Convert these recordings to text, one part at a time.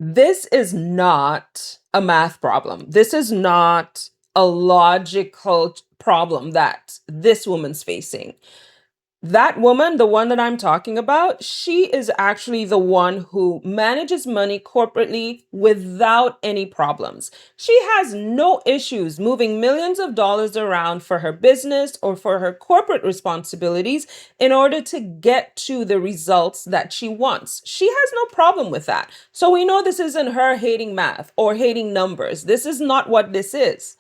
This is not a math problem. This is not a logical problem that this woman's facing. That woman, the one that I'm talking about, she is actually the one who manages money corporately without any problems. She has no issues moving millions of dollars around for her business or for her corporate responsibilities in order to get to the results that she wants. She has no problem with that. So we know this isn't her hating math or hating numbers. This is not what this is.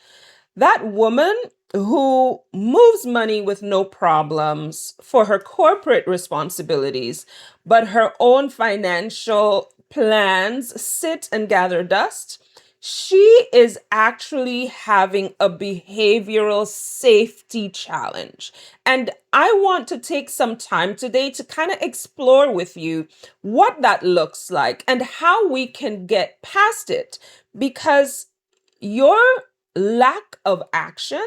That woman who moves money with no problems for her corporate responsibilities, but her own financial plans sit and gather dust, she is actually having a behavioral safety challenge. And I want to take some time today to kind of explore with you what that looks like and how we can get past it, because your lack of action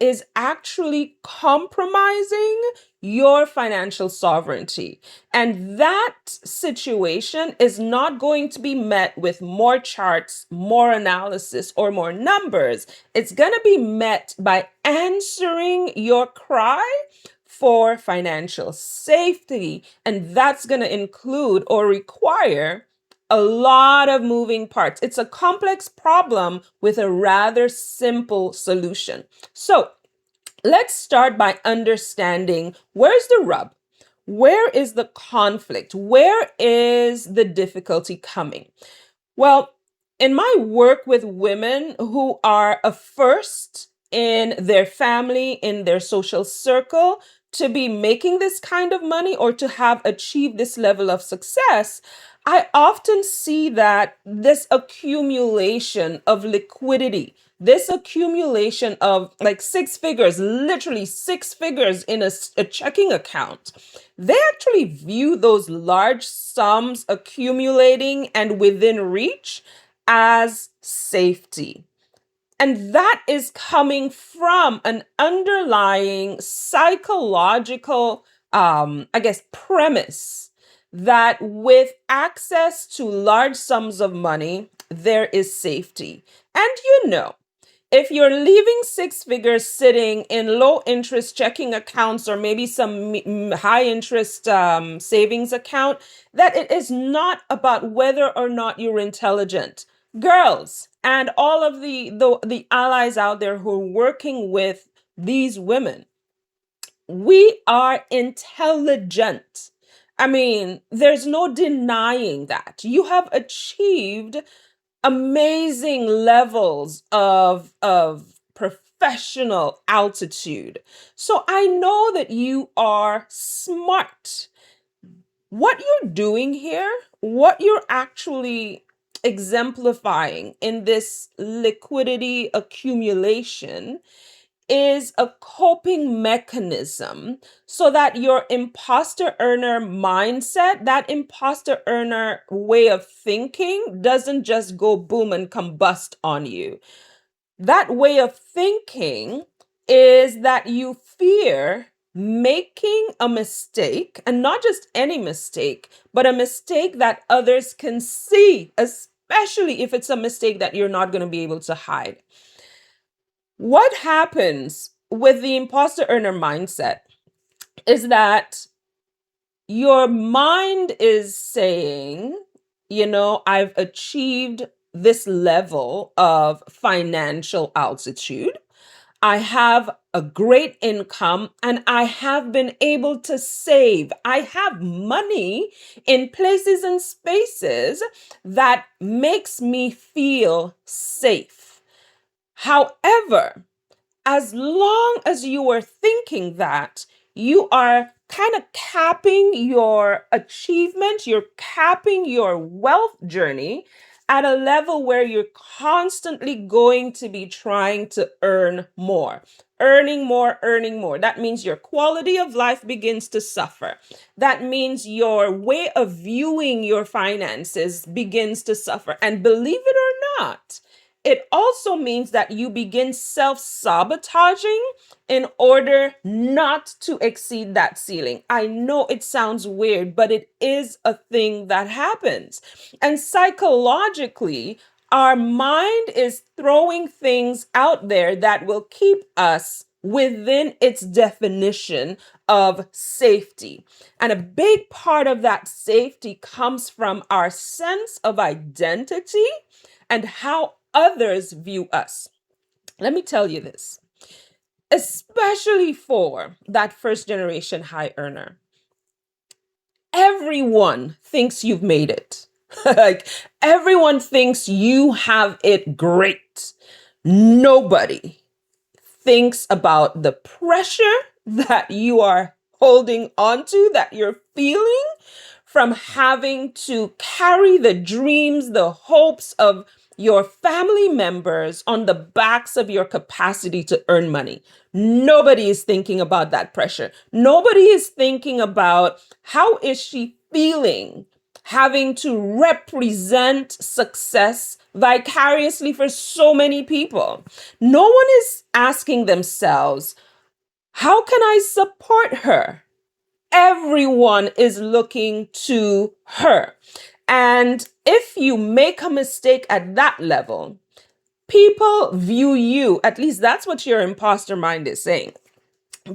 is actually compromising your financial sovereignty. And that situation is not going to be met with more charts, more analysis, or more numbers. It's going to be met by answering your cry for financial safety. And that's going to include or require a lot of moving parts. It's a complex problem with a rather simple solution. So let's start by understanding, where's the rub? Where is the conflict? Where is the difficulty coming? Well, in my work with women who are a first in their family, in their social circle, to be making this kind of money or to have achieved this level of success, I often see that this accumulation of liquidity, this accumulation of like six figures, literally six figures in a checking account, they actually view those large sums accumulating and within reach as safety. And that is coming from an underlying psychological, I guess, premise that with access to large sums of money, there is safety. And if you're leaving six figures sitting in low interest checking accounts or maybe some high interest savings account, that it is not about whether or not you're intelligent. Girls and all of the allies out there who are working with these women, we are intelligent. I mean, there's no denying that. You have achieved amazing levels of professional altitude. So I know that you are smart. What you're doing here, what you're actually exemplifying in this liquidity accumulation is a coping mechanism so that your imposter earner mindset, that imposter earner way of thinking, doesn't just go boom and combust on you. That way of thinking is that you fear making a mistake, and not just any mistake, but a mistake that others can see, especially if it's a mistake that you're not going to be able to hide. What happens with the imposter earner mindset is that your mind is saying, I've achieved this level of financial altitude. I have a great income and I have been able to save. I have money in places and spaces that makes me feel safe. However, as long as you are thinking that, you are kind of capping your achievement, you're capping your wealth journey at a level where you're constantly going to be trying to earn more. Earning more, earning more. That means your quality of life begins to suffer. That means your way of viewing your finances begins to suffer. And believe it or not, it also means that you begin self-sabotaging in order not to exceed that ceiling. I know it sounds weird, but it is a thing that happens. And psychologically, our mind is throwing things out there that will keep us within its definition of safety. And a big part of that safety comes from our sense of identity and how others view us. Let me tell you this, especially for that first generation high earner. Everyone thinks you've made it. Like, everyone thinks you have it great. Nobody thinks about the pressure that you are holding onto, that you're feeling from having to carry the dreams, the hopes of your family members on the backs of your capacity to earn money. Nobody is thinking about that pressure. Nobody is thinking about how is she feeling having to represent success vicariously for so many people. No one is asking themselves, how can I support her? Everyone is looking to her. And if you make a mistake at that level, people view you, at least that's what your imposter mind is saying.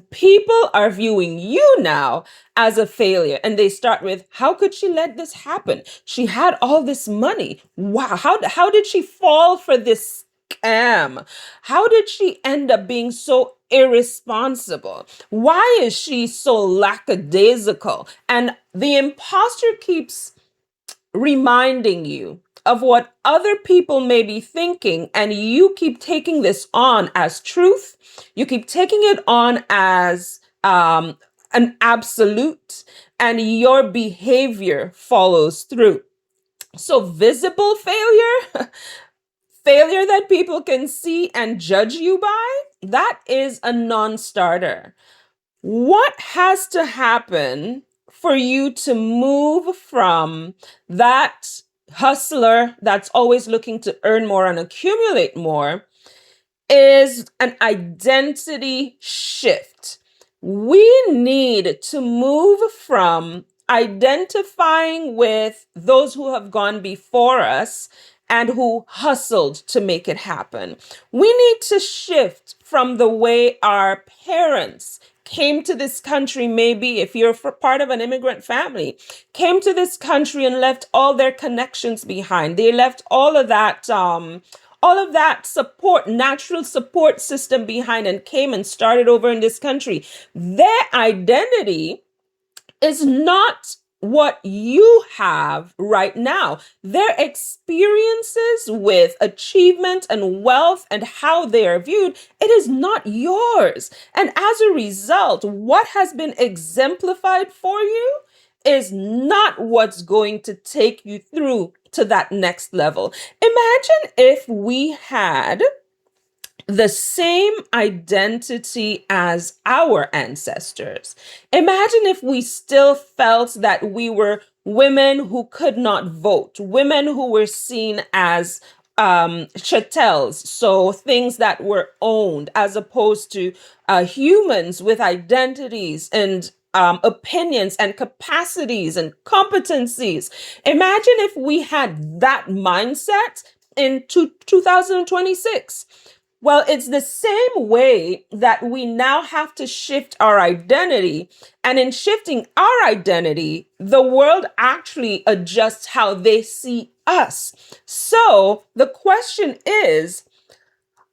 People are viewing you now as a failure. And they start with, how could she let this happen? She had all this money. Wow. How did she fall for this scam? How did she end up being so irresponsible? Why is she so lackadaisical? And the imposter keeps reminding you of what other people may be thinking, and you keep taking this on as truth. You keep taking it on as an absolute, and your behavior follows through. So, visible failure, failure that people can see and judge you by, that is a non starter. What has to happen for you to move from that hustler that's always looking to earn more and accumulate more is an identity shift? We need to move from identifying with those who have gone before us and who hustled to make it happen. We need to shift from the way our parents came to this country, maybe if you're part of an immigrant family, came to this country and left all their connections behind. They left all of that support, natural support system behind, and came and started over in this country. Their identity is not what you have right now. Their experiences with achievement and wealth and how they are viewed, it is not yours. And as a result, what has been exemplified for you is not what's going to take you through to that next level. Imagine if we had the same identity as our ancestors. Imagine if we still felt that we were women who could not vote, women who were seen as chattels, so things that were owned, as opposed to humans with identities and opinions and capacities and competencies. Imagine if we had that mindset in 2026. Well, it's the same way that we now have to shift our identity. And in shifting our identity, the world actually adjusts how they see us. So the question is,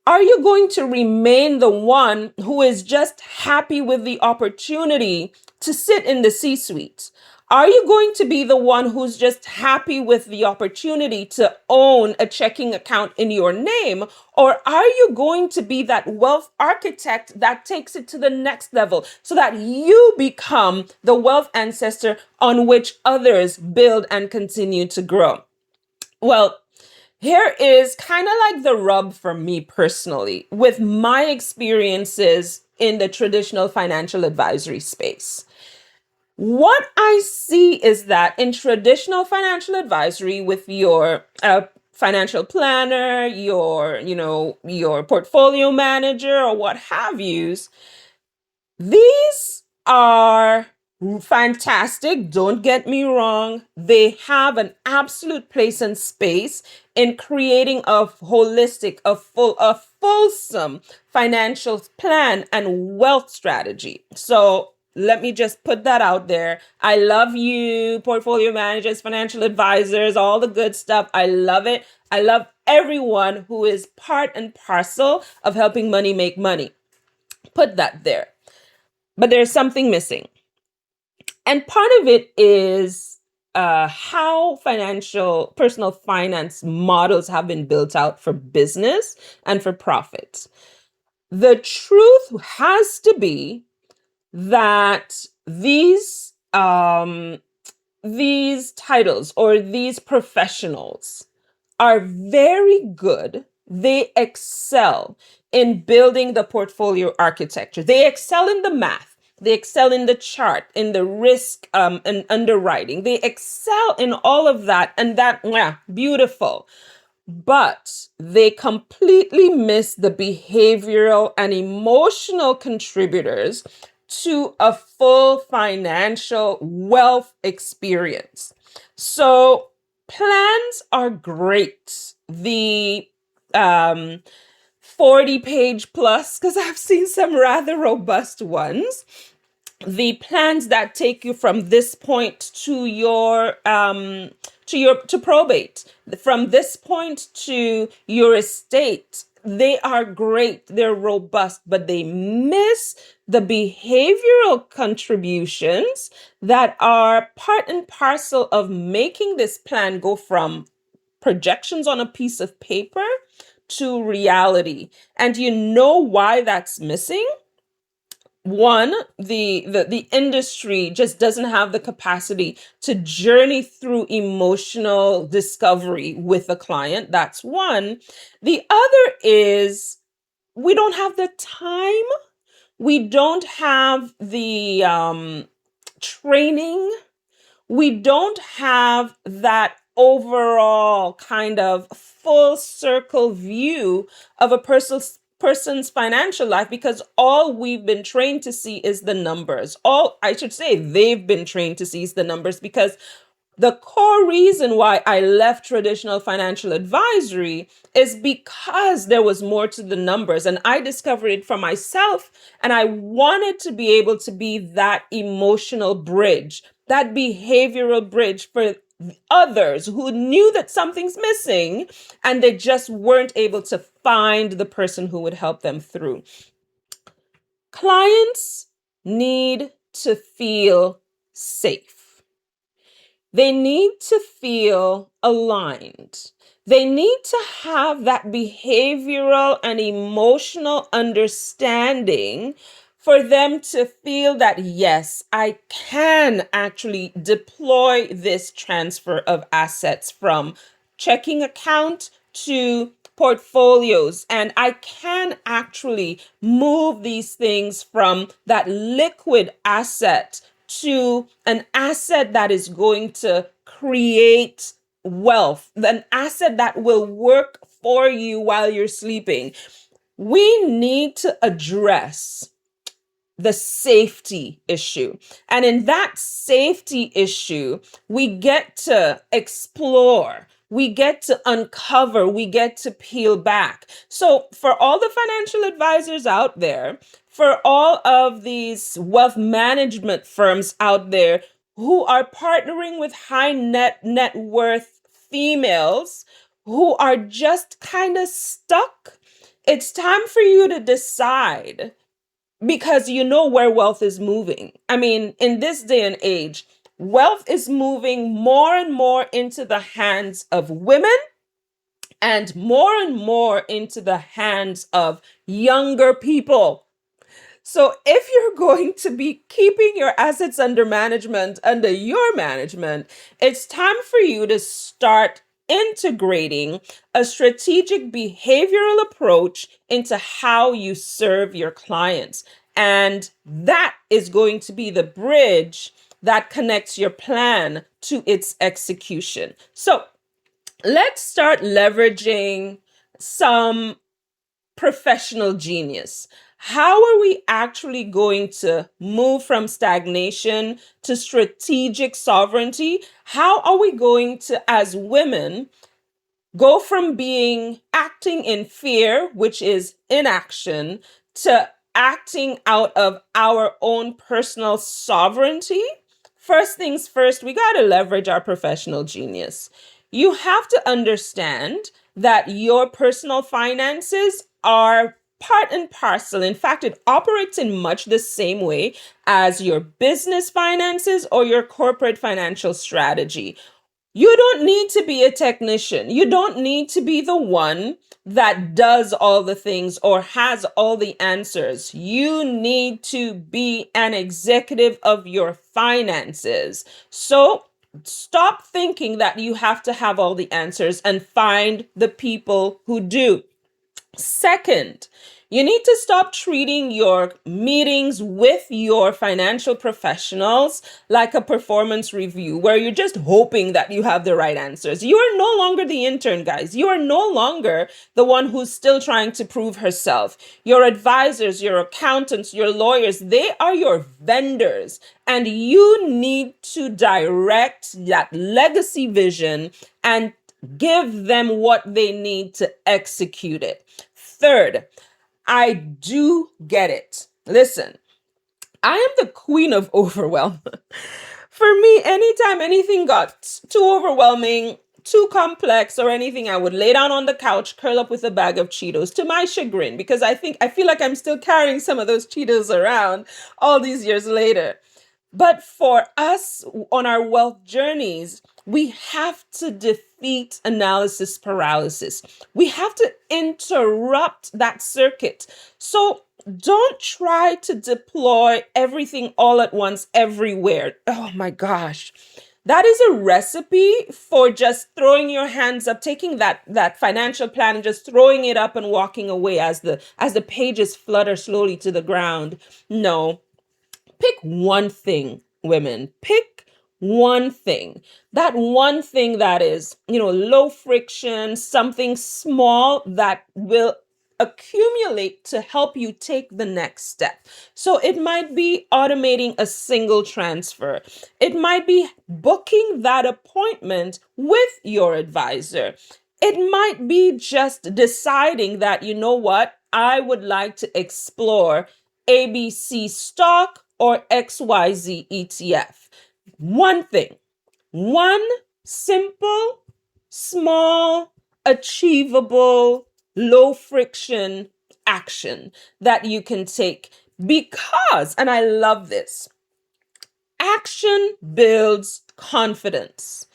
are you going to remain the one who is just happy with the opportunity to sit in the C-suite? Are you going to be the one who's just happy with the opportunity to own a checking account in your name? Or are you going to be that wealth architect that takes it to the next level so that you become the wealth ancestor on which others build and continue to grow? Well, here is kind of like the rub for me personally with my experiences in the traditional financial advisory space. What I see is that in traditional financial advisory with your financial planner, your portfolio manager, or what have yous, these are fantastic. Don't get me wrong. They have an absolute place and space in creating a holistic, a fulsome financial plan and wealth strategy. So let me just put that out there. I love you, portfolio managers, financial advisors, all the good stuff. I love it. I love everyone who is part and parcel of helping money make money. Put that there. But there's something missing. And part of it is how personal finance models have been built out for business and for profit. The truth has to be that these titles or these professionals are very good. They excel in building the portfolio architecture. They excel in the math. They excel in the chart, in the risk and underwriting. They excel in all of that. And that, yeah, beautiful. But they completely miss the behavioral and emotional contributors to a full financial wealth experience. So plans are great. The 40-page plus, because I've seen some rather robust ones. The plans that take you from this point to to probate, from this point to your estate, they are great, they're robust, but they miss the behavioral contributions that are part and parcel of making this plan go from projections on a piece of paper to reality. And you know why that's missing? One, the industry just doesn't have the capacity to journey through emotional discovery with a client. That's one. The other is we don't have the time. We don't have the training. We don't have that overall kind of full circle view of a person's financial life, because all we've been trained to see is the numbers. All I should say they've been trained to see is the numbers, because the core reason why I left traditional financial advisory is because there was more to the numbers, and I discovered it for myself. And I wanted to be able to be that emotional bridge, that behavioral bridge for others who knew that something's missing and they just weren't able to find the person who would help them through. Clients need to feel safe. They need to feel aligned. They need to have that behavioral and emotional understanding for them to feel that, yes, I can actually deploy this transfer of assets from checking account to portfolios. And I can actually move these things from that liquid asset to an asset that is going to create wealth, an asset that will work for you while you're sleeping. We need to address the safety issue. And in that safety issue, we get to explore, we get to uncover, we get to peel back. So, for all the financial advisors out there, for all of these wealth management firms out there who are partnering with high net worth females who are just kind of stuck, it's time for you to decide, because you know where wealth is moving. I mean, in this day and age, wealth is moving more and more into the hands of women and more into the hands of younger people. So if you're going to be keeping your assets under management under your management, it's time for you to start integrating a strategic behavioral approach into how you serve your clients. And that is going to be the bridge that connects your plan to its execution. So Let's start leveraging some professional genius. How are we actually going to move from stagnation to strategic sovereignty? How are we going to, as women, go from being acting in fear, which is inaction, to acting out of our own personal sovereignty? First things first, we got to leverage our professional genius. You have to understand that your personal finances are part and parcel. In fact, it operates in much the same way as your business finances or your corporate financial strategy. You don't need to be a technician. You don't need to be the one that does all the things or has all the answers. You need to be an executive of your finances. So stop thinking that you have to have all the answers and find the people who do. Second, you need to stop treating your meetings with your financial professionals like a performance review where you're just hoping that you have the right answers. You are no longer the intern, guys. You are no longer the one who's still trying to prove herself. Your advisors, your accountants, your lawyers, they are your vendors. And you need to direct that legacy vision and give them what they need to execute it. Third, I do get it. Listen, I am the queen of overwhelm. For me, anytime anything got too overwhelming, too complex, or anything, I would lay down on the couch, curl up with a bag of Cheetos to my chagrin, because I feel like I'm still carrying some of those Cheetos around all these years later. But for us on our wealth journeys, we have to defeat analysis paralysis. We have to interrupt that circuit. So don't try to deploy everything all at once everywhere. Oh my gosh. That is a recipe for just throwing your hands up, taking that financial plan and just throwing it up and walking away as the pages flutter slowly to the ground. No, pick one thing, women. Pick one thing. That one thing that is, low friction, something small that will accumulate to help you take the next step. So it might be automating a single transfer. It might be booking that appointment with your advisor. It might be just deciding that, you know what, I would like to explore ABC stock or XYZ ETF. One thing, one simple, small, achievable, low friction action that you can take because, and I love this, action builds confidence.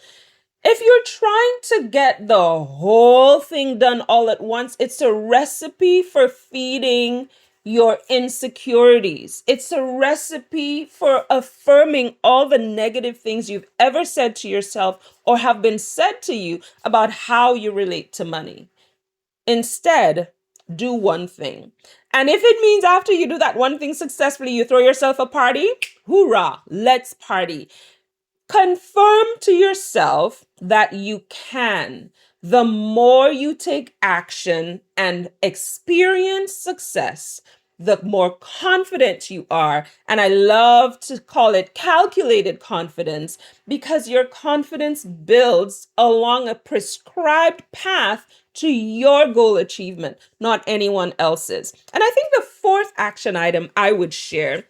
If you're trying to get the whole thing done all at once, it's a recipe for feeding your insecurities. It's a recipe for affirming all the negative things you've ever said to yourself or have been said to you about how you relate to money. Instead, do one thing. And if it means after you do that one thing successfully, you throw yourself a party, hoorah, let's party. Confirm to yourself that you can. The more you take action and experience success, the more confident you are. And I love to call it calculated confidence because your confidence builds along a prescribed path to your goal achievement, not anyone else's. And I think the fourth action item I would share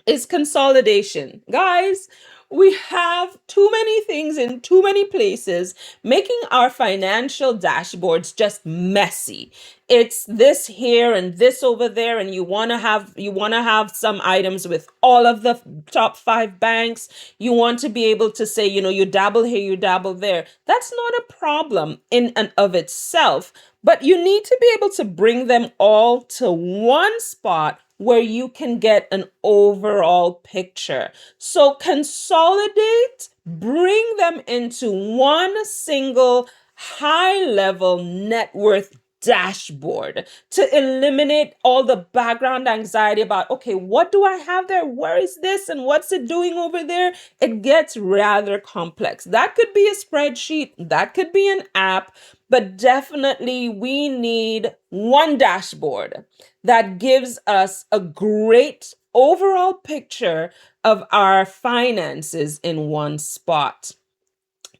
is consolidation. Guys, we have too many things in too many places, making our financial dashboards just messy. It's this here and this over there, and you want to have some items with all of the top 5 banks. You want to be able to say, you dabble here, you dabble there. That's not a problem in and of itself, but you need to be able to bring them all to one spot where you can get an overall picture. So consolidate, bring them into one single high level net worth dashboard to eliminate all the background anxiety about, okay, what do I have there? Where is this? And what's it doing over there? It gets rather complex. That could be a spreadsheet, that could be an app, but definitely we need one dashboard that gives us a great overall picture of our finances in one spot.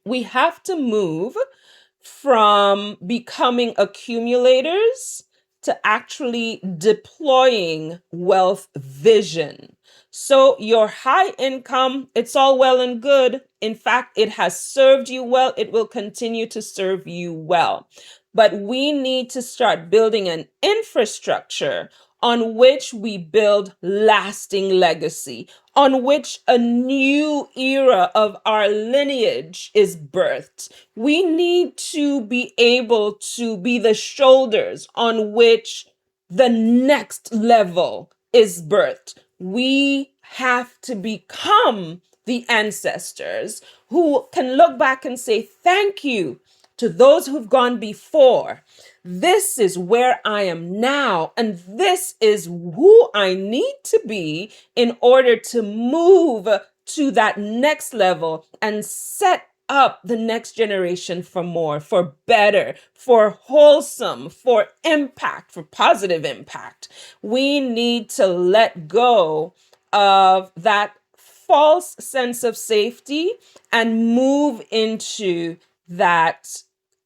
We have to move from becoming accumulators to actually deploying wealth vision. So your high income, it's all well and good. In fact, it has served you well. It will continue to serve you well. But we need to start building an infrastructure on which we build lasting legacy, on which a new era of our lineage is birthed. We need to be able to be the shoulders on which the next level is birthed. We have to become the ancestors who can look back and say, thank you to those who've gone before. This is where I am now, and this is who I need to be in order to move to that next level and set up the next generation for more, for better, for wholesome, for impact, for positive impact. We need to let go of that false sense of safety and move into that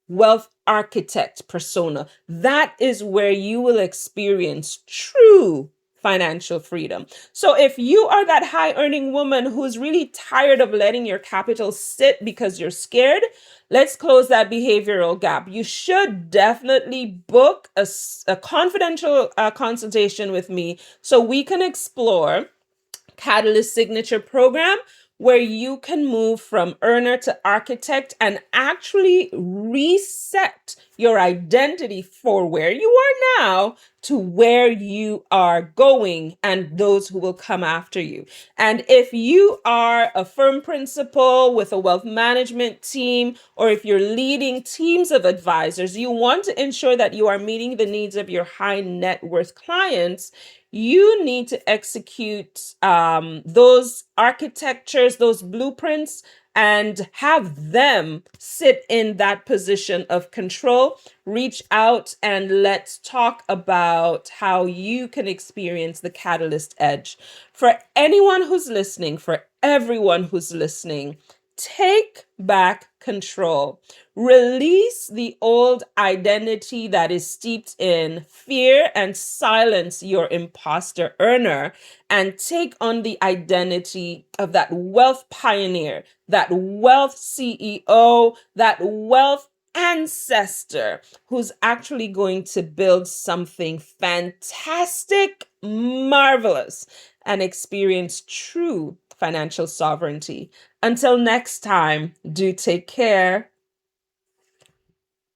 wealth architect persona. That is where you will experience true financial freedom. So if you are that high earning woman who's really tired of letting your capital sit because you're scared, let's close that behavioral gap. You should definitely book a confidential consultation with me so we can explore Catalyst Signature Program, where you can move from earner to architect and actually reset your identity for where you are now to where you are going and those who will come after you. And if you are a firm principal with a wealth management team, or if you're leading teams of advisors, you want to ensure that you are meeting the needs of your high net worth clients. You need to execute those architectures, those blueprints, and have them sit in that position of control. Reach out and let's talk about how you can experience the Catalyst Edge. For anyone who's listening, for everyone who's listening, take back control. Release the old identity that is steeped in fear and silence your imposter earner, and take on the identity of that wealth pioneer, that wealth CEO, that wealth ancestor who's actually going to build something fantastic, marvelous, and experience true financial sovereignty. Until next time, do take care.